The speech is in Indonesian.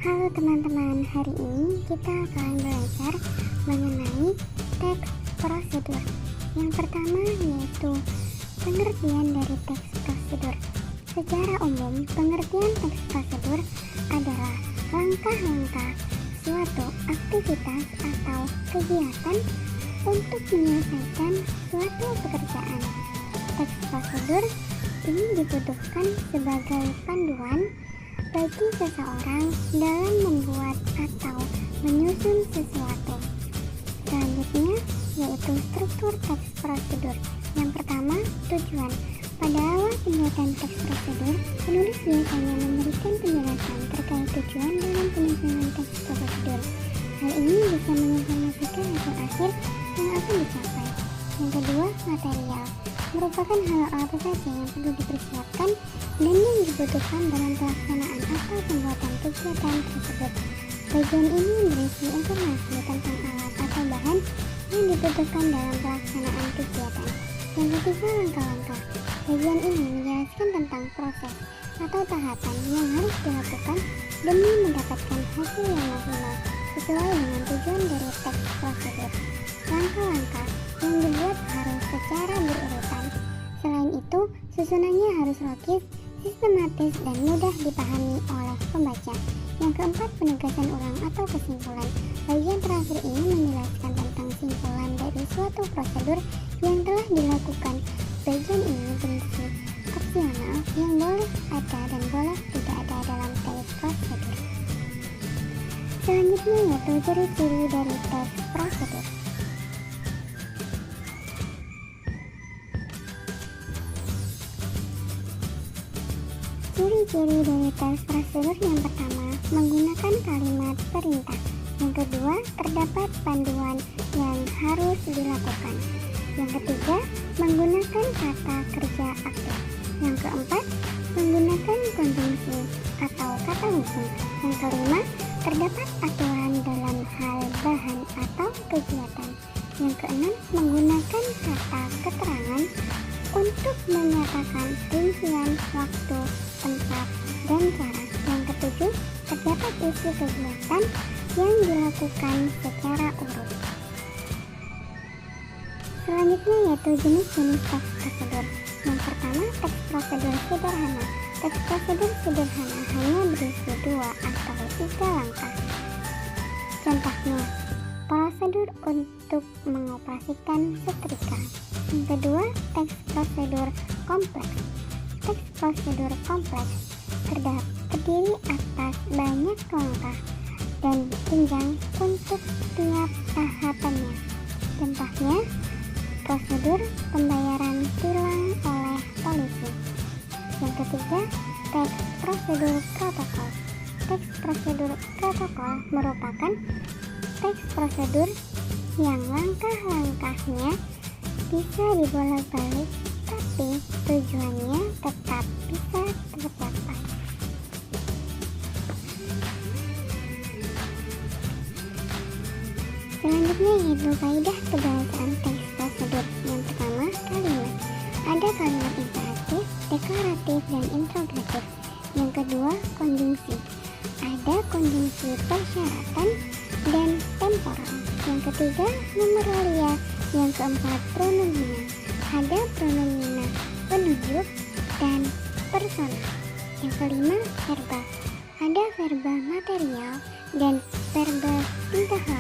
Halo teman-teman, hari ini kita akan belajar mengenai teks prosedur. Yang pertama yaitu pengertian dari teks prosedur. Secara umum, pengertian teks prosedur adalah langkah-langkah suatu aktivitas atau kegiatan untuk menyelesaikan suatu pekerjaan. Teks prosedur ini dibutuhkan sebagai panduan bagi seseorang dalam membuat atau menyusun sesuatu. Selanjutnya yaitu struktur teks prosedur. Yang pertama, tujuan. Pada awal pembuatan teks prosedur, penulis biasanya memberikan penjelasan terkait tujuan dalam penyusunan teks prosedur. Hal ini bisa menginformasikan hasil akhir yang akan dicapai. Yang kedua, material. Merupakan hal apa saja yang perlu dipersiapkan dan yang dibutuhkan dalam pelaksanaan atau pembuatan kegiatan tersebut. Bagian ini berisi informasi tentang alat atau bahan yang dibutuhkan dalam pelaksanaan kegiatan. Yang ketiga, langkah-langkah. Bagian ini menjelaskan tentang proses atau tahapan yang harus dilakukan demi mendapatkan hasil yang maksimal sesuai dengan tujuan dari teks prosedur. Langkah-langkah yang dibuat harus secara berurutan. Selain itu, susunannya harus logis, sistematis, dan mudah dipahami oleh pembaca. Yang keempat, penegasan ulang atau kesimpulan. Bagian terakhir ini menjelaskan tentang simpulan dari suatu prosedur yang telah dilakukan. Bagian ini bersifat opsional yang boleh ada dan boleh tidak ada dalam teks prosedur. Selanjutnya yaitu ciri-ciri dari teks prosedur. Ciri-ciri dari teks prosedur yang pertama, menggunakan kalimat perintah. Yang kedua, terdapat panduan yang harus dilakukan. Yang ketiga, menggunakan kata kerja aktif. Yang keempat, menggunakan konjungsi atau kata hukum. Yang kelima, terdapat aturan dalam hal bahan atau kegiatan. Yang keenam, menggunakan kata keterangan untuk menyatakan rincian waktu, tempat, dan cara. Yang ketujuh, terdapat isi kegiatan yang dilakukan secara urut. Selanjutnya yaitu jenis-jenis teks prosedur. Yang pertama, teks prosedur sederhana. Teks prosedur sederhana hanya berisi 2 atau 3 langkah. Contohnya, prosedur untuk mengoperasikan setrika. Yang kedua, teks prosedur kompleks. Teks prosedur kompleks terdiri atas banyak langkah dan jenjang untuk setiap tahapannya. Contohnya, prosedur pembayaran tilang oleh polisi. Yang ketiga, teks prosedur protokol. Teks prosedur protokol merupakan teks prosedur yang langkah-langkahnya bisa dibolak-balik, tapi tujuannya tetap bisa tercapai. Selanjutnya yaitu kaidah kebahasaan teks prosedur. Yang pertama, kalimat. Ada kalimat imperatif, deklaratif, dan interrogatif. Yang kedua, konjungsi. Ada konjungsi persyaratan dan temporal. Yang ketiga, numeralia. Yang keempat, pronomina. Ada pronomina penunjuk dan personal. Yang kelima, verba. Ada verba material dan verba intelektual.